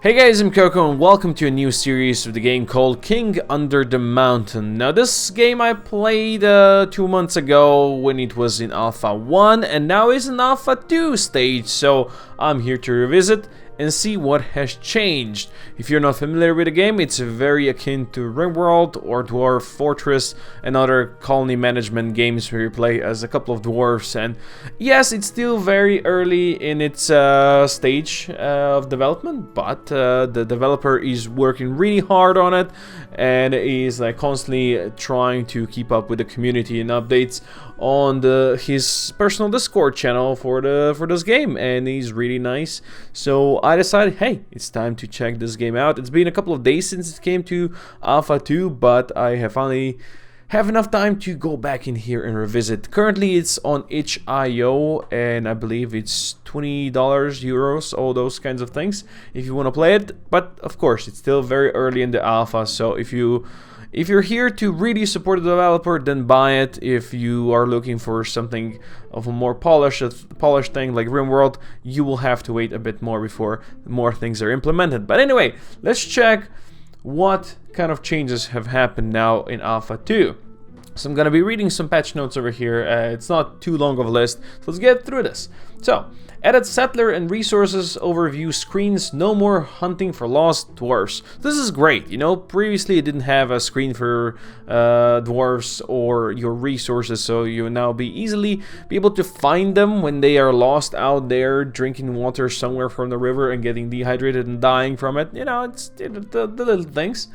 Hey guys, I'm Coco and welcome to a new series of the game called King Under the Mountain. Now this game I played 2 months ago when it was in Alpha 1 and now is in Alpha 2 stage, so I'm here to revisit and see what has changed. If you're not familiar with the game, it's very akin to RimWorld or Dwarf Fortress and other colony management games where you play as a couple of dwarves. And yes, it's still very early in its stage of development, but the developer is working really hard on it and is constantly trying to keep up with the community and updates on his personal Discord channel for this game, and he's really nice. So I decided, hey, it's time to check this game out. It's been a couple of days since it came to Alpha 2, but I have finally have enough time to go back in here and revisit. Currently it's on itch.io and I believe it's $20, euros, all those kinds of things if you want to play it. But of course it's still very early in the alpha, so if you're here to really support the developer, then buy it. If you are looking for something of a more polished thing like RimWorld, you will have to wait a bit more before more things are implemented. But anyway, let's check what kind of changes have happened now in Alpha 2. So I'm gonna be reading some patch notes over here. It's not too long of a list, so let's get through this. So, added settler and resources overview screens, no more hunting for lost dwarfs. This is great, you know, previously it didn't have a screen for dwarfs or your resources, so you will now be able to find them when they are lost out there drinking water somewhere from the river and getting dehydrated and dying from it. You know, it's the little things.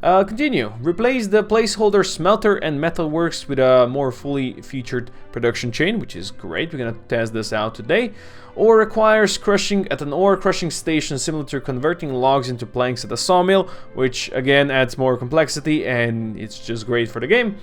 Continue. Replace the placeholder smelter and metalworks with a more fully featured production chain, which is great. We're gonna test this out today. Or requires crushing at an ore crushing station similar to converting logs into planks at a sawmill, which again adds more complexity and it's just great for the game.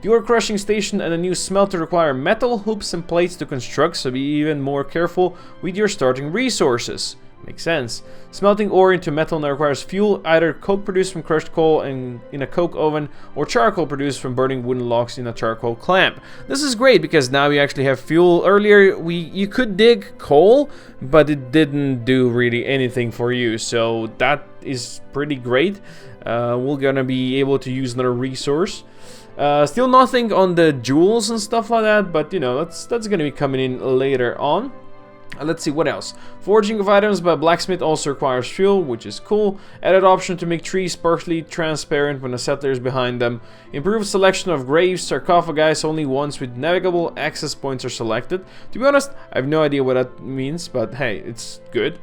The ore crushing station and a new smelter require metal hoops and plates to construct, so be even more careful with your starting resources. Makes sense. Smelting ore into metal now requires fuel, either coke produced from crushed coal in a coke oven or charcoal produced from burning wooden logs in a charcoal clamp. This is great because now we actually have fuel. Earlier you could dig coal, but it didn't do really anything for you, so that is pretty great. We're gonna be able to use another resource. Still nothing on the jewels and stuff like that, but you know, that's gonna be coming in later on. Let's see what else. Forging of items by blacksmith also requires fuel, which is cool. Added option to make trees partially transparent when a settler is behind them. Improved selection of graves, sarcophagi, only ones with navigable access points are selected. To be honest, I have no idea what that means, but hey, it's good.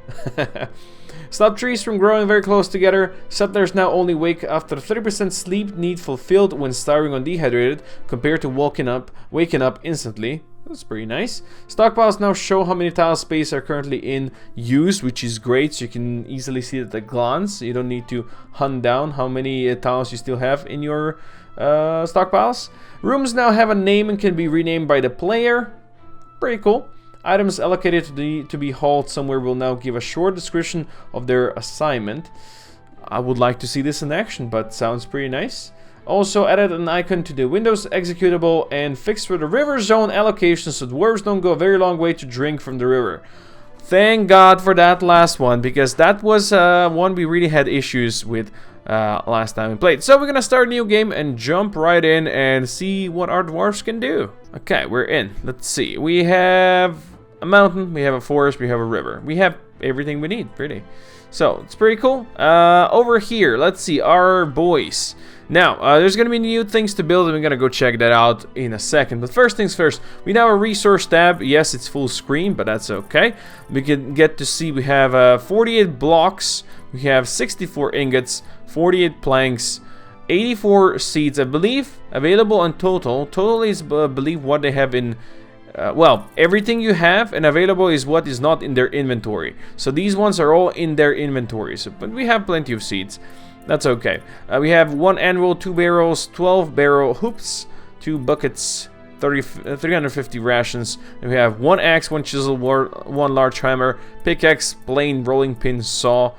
Stop trees from growing very close together. Settlers now only wake after 30% sleep need fulfilled when starving or dehydrated, compared to waking up instantly. That's pretty nice. Stockpiles now show how many tile space are currently in use, which is great, so you can easily see it at a glance. You don't need to hunt down how many tiles you still have in your stockpiles. Rooms now have a name and can be renamed by the player. Pretty cool. Items allocated to be hauled somewhere will now give a short description of their assignment. I would like to see this in action, but sounds pretty nice. Also added an icon to the Windows executable and fixed for the river zone allocation so dwarves don't go a very long way to drink from the river. Thank God for that last one, because that was one we really had issues with last time we played. So we're gonna start a new game and jump right in and see what our dwarves can do. Okay, we're in. Let's see. We have a mountain, we have a forest, we have a river. We have everything we need, pretty. So it's pretty cool. Over here, let's see our boys. Now, there's going to be new things to build, and we're going to go check that out in a second. But first things first, we now have a resource tab. Yes, it's full screen, but that's okay. We can get to see we have 48 blocks, we have 64 ingots, 48 planks, 84 seeds, I believe, available in total. Total is, I believe, what they have in... well, everything you have and available is what is not in their inventory. So these ones are all in their inventory, but we have plenty of seeds. That's okay. We have 1 anvil, 2 barrels, 12 barrel hoops, 2 buckets, 350 rations. And we have 1 axe, 1 chisel, 1 large hammer, pickaxe, plane, rolling pin, saw,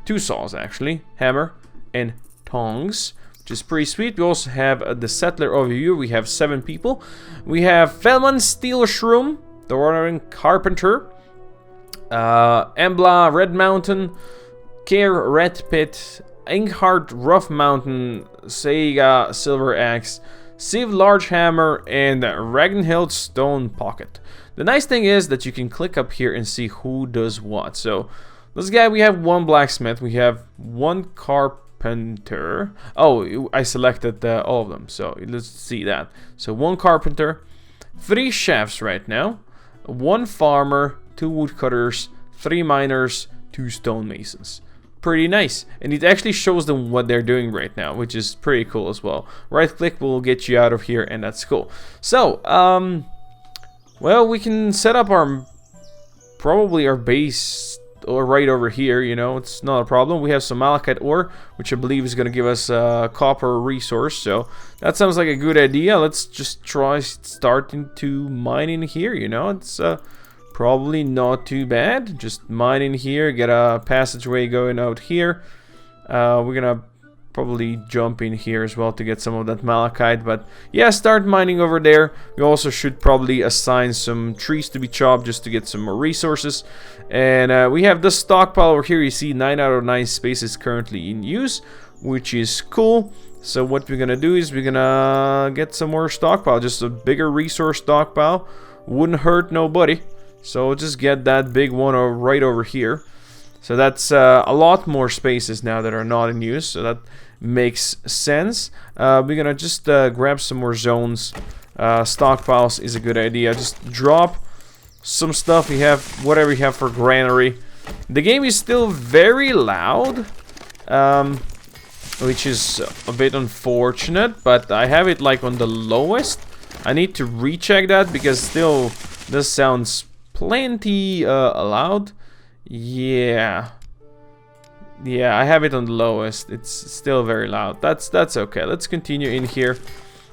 2 saws actually, hammer, and tongs, which is pretty sweet. We also have the settler overview. We have 7 people. We have Felman, Steel Shroom, the Roaring Carpenter, Embla, Red Mountain, Care, Red Pit, Inkheart, Rough Mountain, Sega, Silver Axe, Sieve Large Hammer, and Ragnhild Stone Pocket. The nice thing is that you can click up here and see who does what. So this guy, we have 1 blacksmith, we have 1 carpenter. Oh, I selected all of them, so let's see that. So 1 carpenter, 3 chefs right now, 1 farmer, 2 woodcutters, 3 miners, 2 stonemasons. Pretty nice, and it actually shows them what they're doing right now, which is pretty cool as well. Right click will get you out of here, and that's cool. So well, we can set up probably our base or right over here, you know, it's not a problem. We have some malachite ore, which I believe is going to give us a copper resource, so that sounds like a good idea. Let's just try starting to mine in here, you know. It's probably not too bad. Just mine in here, get a passageway going out here. We're gonna probably jump in here as well to get some of that malachite, but yeah, start mining over there. We also should probably assign some trees to be chopped just to get some more resources. And we have this stockpile over here. You see 9 out of 9 spaces currently in use, which is cool. So what we're gonna do is we're gonna get some more stockpile, just a bigger resource stockpile. Wouldn't hurt nobody. So just get that big one right over here. So that's a lot more spaces now that are not in use, so that makes sense. We're gonna just grab some more zones. Stockpiles is a good idea. Just drop some stuff you have, whatever you have for granary. The game is still very loud, which is a bit unfortunate, but I have it like on the lowest. I need to recheck that because still this sounds plenty loud. Yeah, I have it on the lowest. It's still very loud. That's okay. Let's continue in here.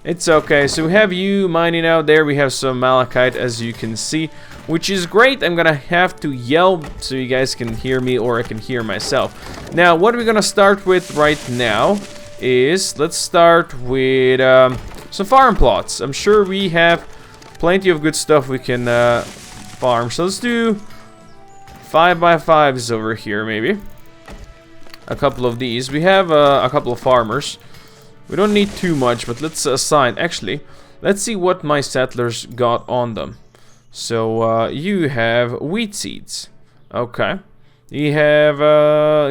It's okay. So we have you mining out there. We have some malachite, as you can see, which is great. I'm gonna have to yell so you guys can hear me, or I can hear myself. Now, what we're gonna start with right now is let's start with some farm plots. I'm sure we have plenty of good stuff we can farm. So let's do 5x5s over here, maybe. A couple of these. We have a couple of farmers. We don't need too much, but let's assign. Actually, let's see what my settlers got on them. So you have wheat seeds. Okay. You have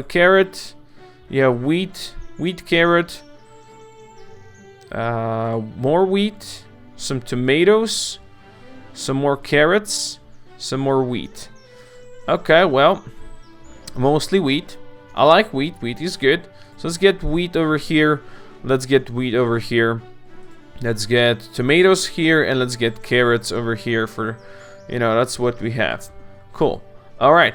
carrot. You have wheat, carrot. More wheat. Some tomatoes. Some more carrots. Some more wheat. Okay, well, mostly wheat. I like wheat. Wheat is good. So let's get wheat over here. Let's get wheat over here. Let's get tomatoes here, and let's get carrots over here for, you know, that's what we have. Cool. All right.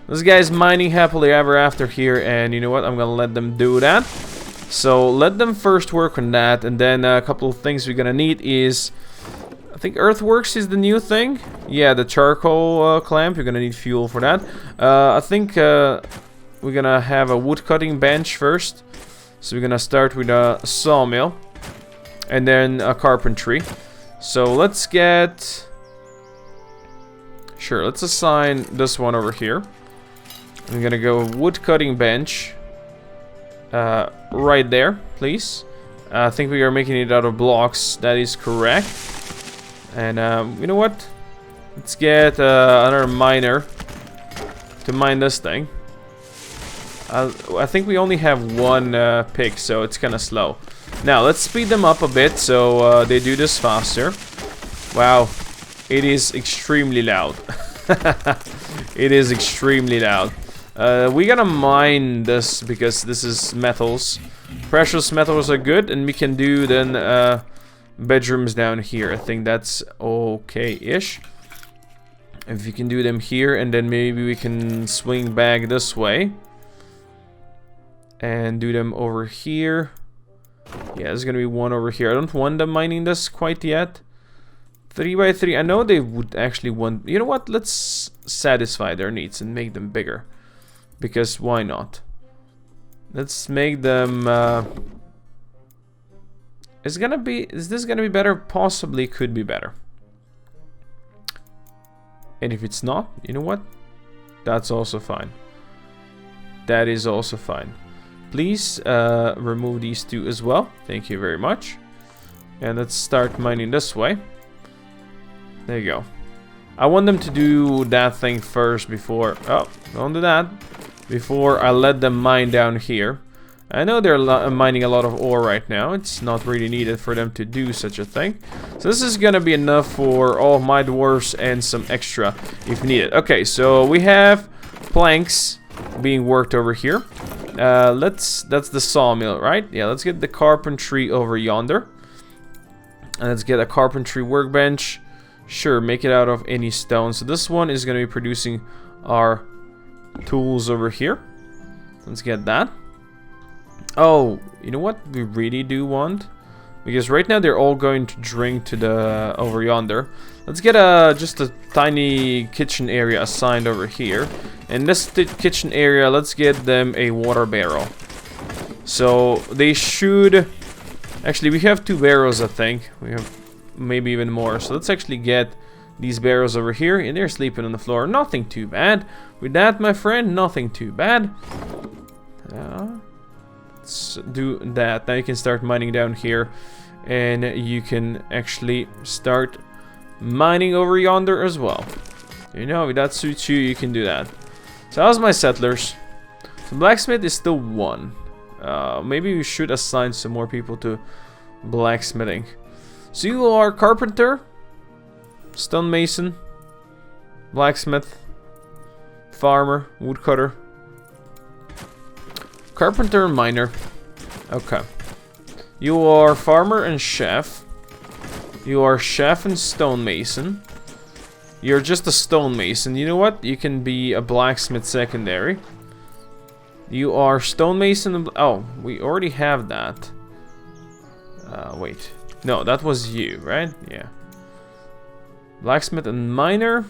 This guy's mining happily ever after here, and you know what? I'm gonna let them do that. So let them first work on that, and then a couple of things we're gonna need is, I think earthworks is the new thing. Yeah, the charcoal clamp. You're gonna need fuel for that. I think we're gonna have a wood cutting bench first. So we're gonna start with a sawmill, and then a carpentry. So let's get... Sure, let's assign this one over here. I'm gonna go wood cutting bench. Right there, please. I think we are making it out of blocks. That is correct. And you know what? Let's get another miner to mine this thing. I think we only have one pick, so it's kind of slow. Now, let's speed them up a bit so they do this faster. Wow, it is extremely loud. It is extremely loud. We gotta mine this because this is metals. Precious metals are good, and we can do then bedrooms down here. I think that's okay-ish. If you can do them here, and then maybe we can swing back this way. And do them over here. Yeah, there's gonna be one over here. I don't want them mining this quite yet. 3x3. I know they would actually want... You know what? Let's satisfy their needs and make them bigger. Because why not? Let's make them... Is this gonna be better? Possibly could be better. And if it's not, you know what? That's also fine. that is also fine. Please remove these two as well. Thank you very much. And let's start mining this way. There you go. I want them to do that thing first before... Oh, don't do that. Before I let them mine down here. I know they're mining a lot of ore right now. It's not really needed for them to do such a thing. So this is gonna be enough for all of my dwarves and some extra if needed. Okay, so we have planks being worked over here. That's the sawmill, right? Yeah, let's get the carpentry over yonder. And let's get a carpentry workbench. Sure, make it out of any stone. So this one is gonna be producing our tools over here. Let's get that. Oh, you know what we really do want? Because right now they're all going to drink to the over yonder. Let's get just a tiny kitchen area assigned over here. In this kitchen area, let's get them a water barrel. So they should... Actually, we have 2 barrels, I think. We have maybe even more. So let's actually get these barrels over here. And they're sleeping on the floor. Nothing too bad. With that, my friend, nothing too bad. Let's do that. Now you can start mining down here. And you can actually start mining over yonder as well. You know, if that suits you, you can do that. So how's my settlers? So blacksmith is still 1. Maybe we should assign some more people to blacksmithing. So you are carpenter, stonemason, blacksmith, farmer, woodcutter, carpenter, and miner. Okay. You are farmer and chef. You are chef and stonemason. You're just a stonemason. You know what? You can be a blacksmith secondary. You are stonemason and... Oh, we already have that. Wait. No, that was you, right? Yeah. Blacksmith and miner.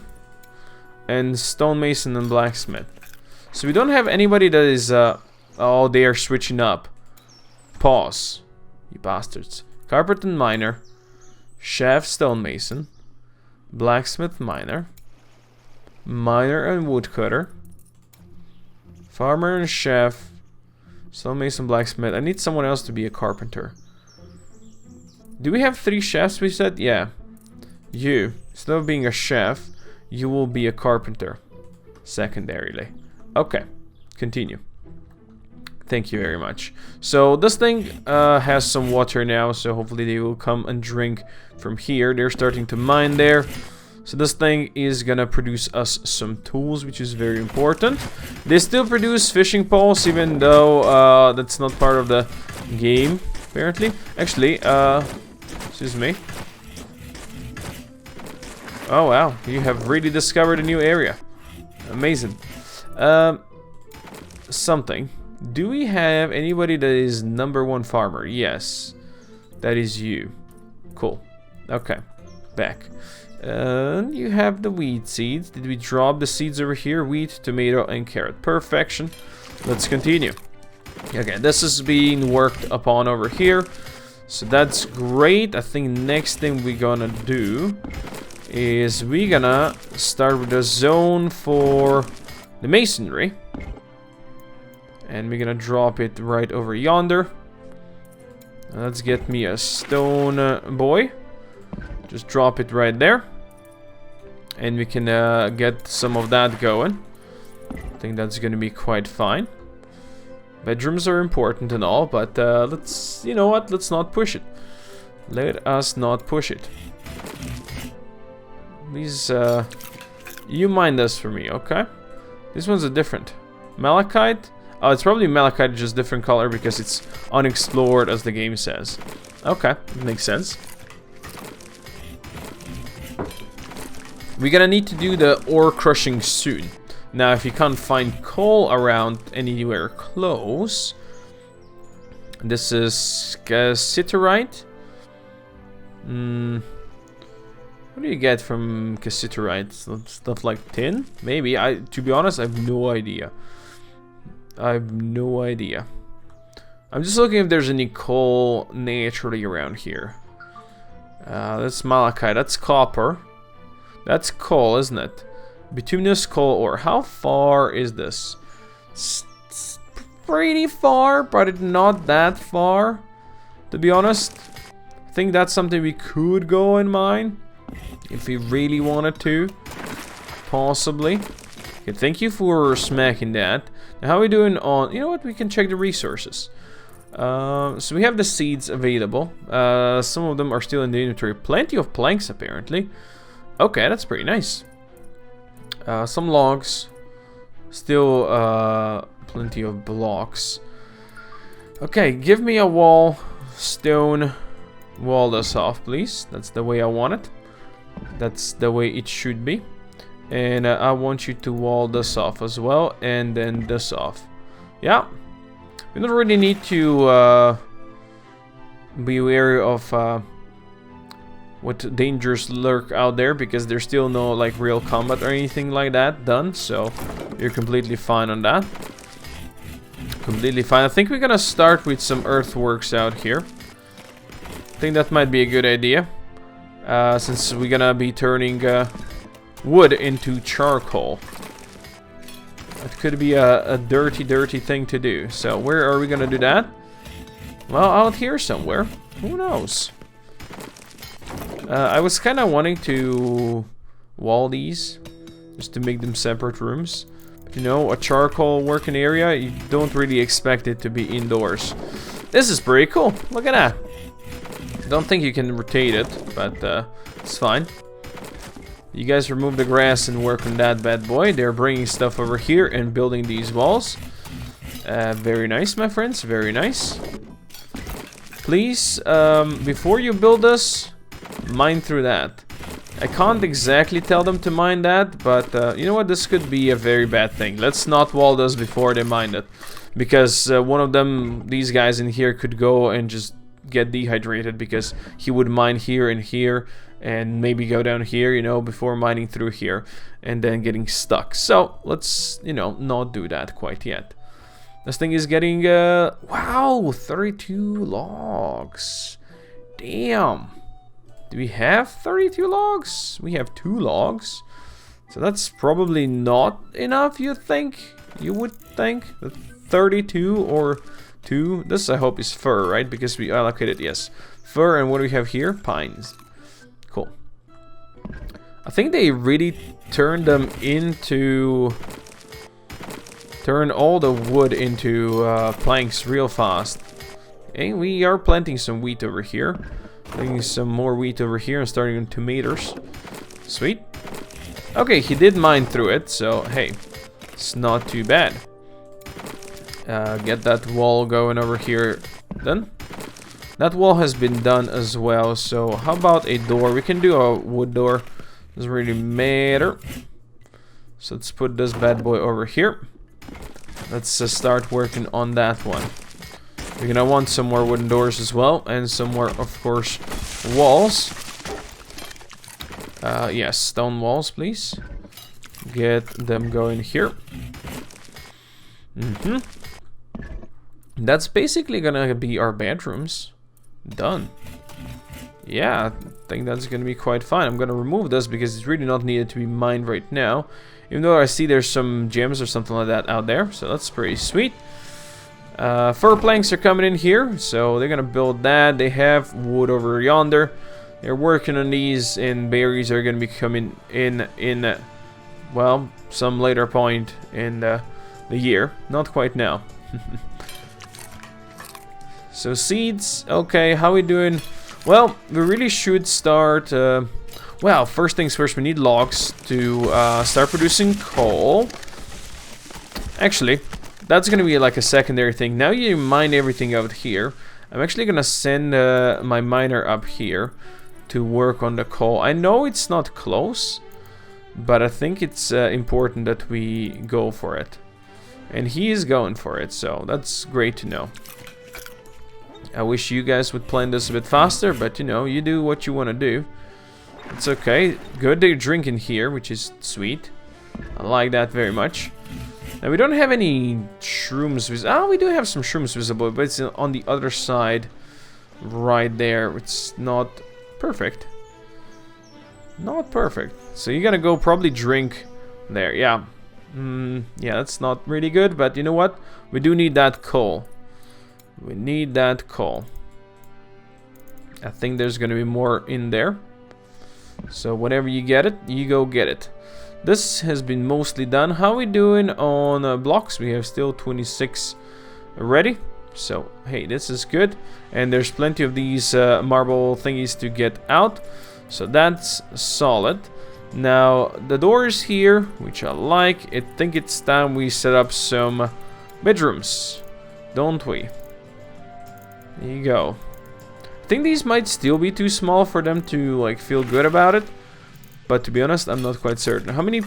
And stonemason and blacksmith. So we don't have anybody that is... oh, they are switching up. Pause. You bastards. Carpenter and miner. Chef, stonemason. Blacksmith, miner. Miner and woodcutter. Farmer and chef. Stonemason, blacksmith. I need someone else to be a carpenter. Do we have 3 chefs, we said? Yeah. You, instead of being a chef, you will be a carpenter. Secondarily. Okay. Continue. Thank you very much. So this thing has some water now, so hopefully they will come and drink from here. They're starting to mine there. So this thing is gonna produce us some tools, which is very important. They still produce fishing poles, even though that's not part of the game, apparently. Actually, excuse me. Oh wow, you have really discovered a new area. Amazing. Something. Do we have anybody that is #1 farmer? Yes. That is you. Cool. Okay. Back. You have the wheat seeds. Did we drop the seeds over here? Wheat, tomato, and carrot. Perfection. Let's continue. Okay, this is being worked upon over here. So that's great. I think next thing we're gonna do is we're gonna start with a zone for the masonry. And we're gonna drop it right over yonder. Let's get me a stone boy. Just drop it right there. And we can get some of that going. I think that's gonna be quite fine. Bedrooms are important and all, but let's, you know what, let's not push it. Let us not push it. Please, you mind this for me, okay? This one's a different. Malachite? Oh, it's probably malachite, just different color because it's unexplored, as the game says. Okay, makes sense. We're gonna need to do the ore crushing soon. Now, if you can't find coal around anywhere close, this is cassiterite. What do you get from cassiterite? Stuff like tin? Maybe. To be honest, I have no idea. I have no idea. I'm just looking if there's any coal naturally around here. That's malachite. That's copper. That's coal, isn't it? Bituminous coal ore. How far is this? pretty far, but it's not that far, to be honest. I think that's something we could go and mine if we really wanted to, possibly. Okay, thank you for smacking that. Now, how are we doing on... You know what? We can check the resources. So we have the seeds available. Some of them are still in the inventory. Plenty of planks, apparently. Okay, that's pretty nice. Some logs. Still plenty of blocks. Okay, give me a wall. Stone. Wall this off, please. That's the way I want it. That's the way it should be. And I want you to wall this off as well. And then this off. Yeah. We don't really need to be wary of what dangers lurk out there, because there's still no like real combat or anything like that done. So you're completely fine on that. Completely fine. I think we're gonna start with some earthworks out here. I think that might be a good idea, since we're gonna be turning wood into charcoal. It could be a dirty thing to do. So where are we gonna do that? Well, out here somewhere. Who knows? I was kind of wanting to wall these, just to make them separate rooms. But you know, a charcoal working area, you don't really expect it to be indoors. This is pretty cool. Look at that. Don't think you can rotate it, but it's fine. You guys remove the grass and work on that bad boy. They're bringing stuff over here and building these walls. Very nice, my friends. Very nice. Please, before you build this, mine through that. I can't exactly tell them to mine that, but you know what? This could be a very bad thing. Let's not wall this before they mine it. Because one of them, these guys in here, could go and just get dehydrated because he would mine here and here. And maybe go down here, you know, before mining through here and then getting stuck. So let's, you know, not do that quite yet. This thing is getting, wow, 32 logs. Damn. Do we have 32 logs? We have 2 logs. So that's probably not enough, you think? You would think? 32 or 2? This, I hope, is fir, right? Because we allocated, yes. Fir, and what do we have here? Pines. Cool. I think they really turned them into... Turn all the wood into planks real fast. Okay, we are planting some wheat over here. Planting some more wheat over here and starting on tomatoes. Sweet. Okay, he did mine through it, so hey, it's not too bad. Get that wall going over here then. That wall has been done as well, so how about a door? We can do a wood door. Doesn't really matter. So let's put this bad boy over here. Let's start working on that one. We're gonna want some more wooden doors as well, and some more, of course, walls. Yes, stone walls, please. Get them going here. That's basically gonna be our bedrooms. Done. Yeah, I think that's gonna be quite fine. I'm gonna remove this because it's really not needed to be mined right now. Even though I see there's some gems or something like that out there, so that's pretty sweet. Fir planks are coming in here, so they're gonna build that. They have wood over yonder. They're working on these, and berries are gonna be coming in well, some later point in the year. Not quite now. So seeds, okay, how we doing? Well, we really should start, well, first things first, we need logs to start producing coal. Actually, that's gonna be like a secondary thing. Now you mine everything out here. I'm actually gonna send my miner up here to work on the coal. I know it's not close, but I think it's important that we go for it. And he is going for it, so that's great to know. I wish you guys would plan this a bit faster, but you know, you do what you want to do. It's okay. Good they're drinking here, which is sweet. I like that very much. Now we don't have any shrooms visible. Ah, we do have some shrooms visible, but it's on the other side right there. It's not perfect. Not perfect. So you gotta go probably drink there. Yeah. Yeah, that's not really good, but you know what? We do need that coal. We need that coal. I think there's gonna be more in there. So whenever you get it, you go get it. This has been mostly done. How are we doing on blocks? We have still 26 ready. So, hey, this is good. And there's plenty of these marble thingies to get out. So that's solid. Now, the doors here, which I like. I think it's time we set up some bedrooms. Don't we? There you go. I think these might still be too small for them to like feel good about it. But to be honest, I'm not quite certain. How many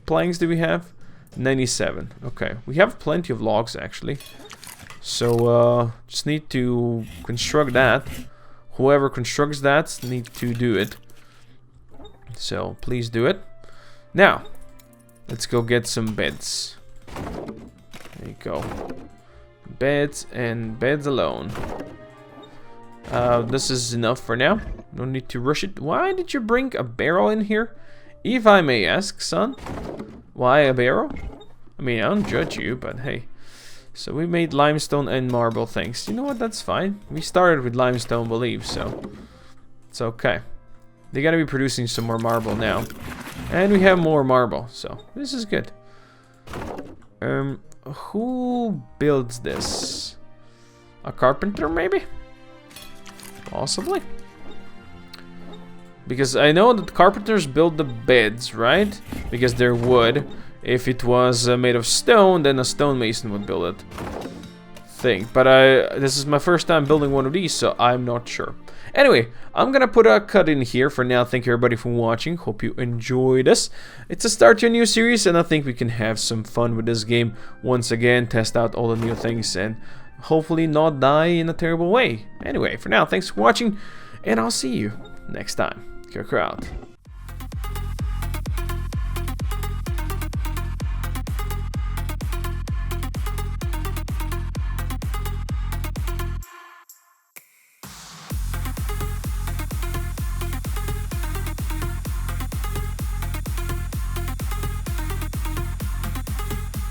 planks do we have? 97. Okay, we have plenty of logs actually. So just need to construct that. Whoever constructs that need to do it. So please do it. Now, let's go get some beds. There you go. Beds and beds alone. This is enough for now. No need to rush it. Why did you bring a barrel in here? If I may ask, son. Why a barrel? I mean, I don't judge you, but hey. So we made limestone and marble things. You know what? That's fine. We started with limestone, believe, so it's okay. They gotta be producing some more marble now. And we have more marble, so this is good. Who builds this? A carpenter, maybe? Possibly. Because I know that carpenters build the beds, right? Because they're wood. If it was made of stone, then a stonemason would build it. But this is my first time building one of these, so I'm not sure. Anyway, I'm gonna put a cut in here for now. Thank you everybody for watching. Hope you enjoyed this. It's a start to a new series, and I think we can have some fun with this game once again. Test out all the new things and hopefully not die in a terrible way. Anyway, for now, thanks for watching, and I'll see you next time. Koko out.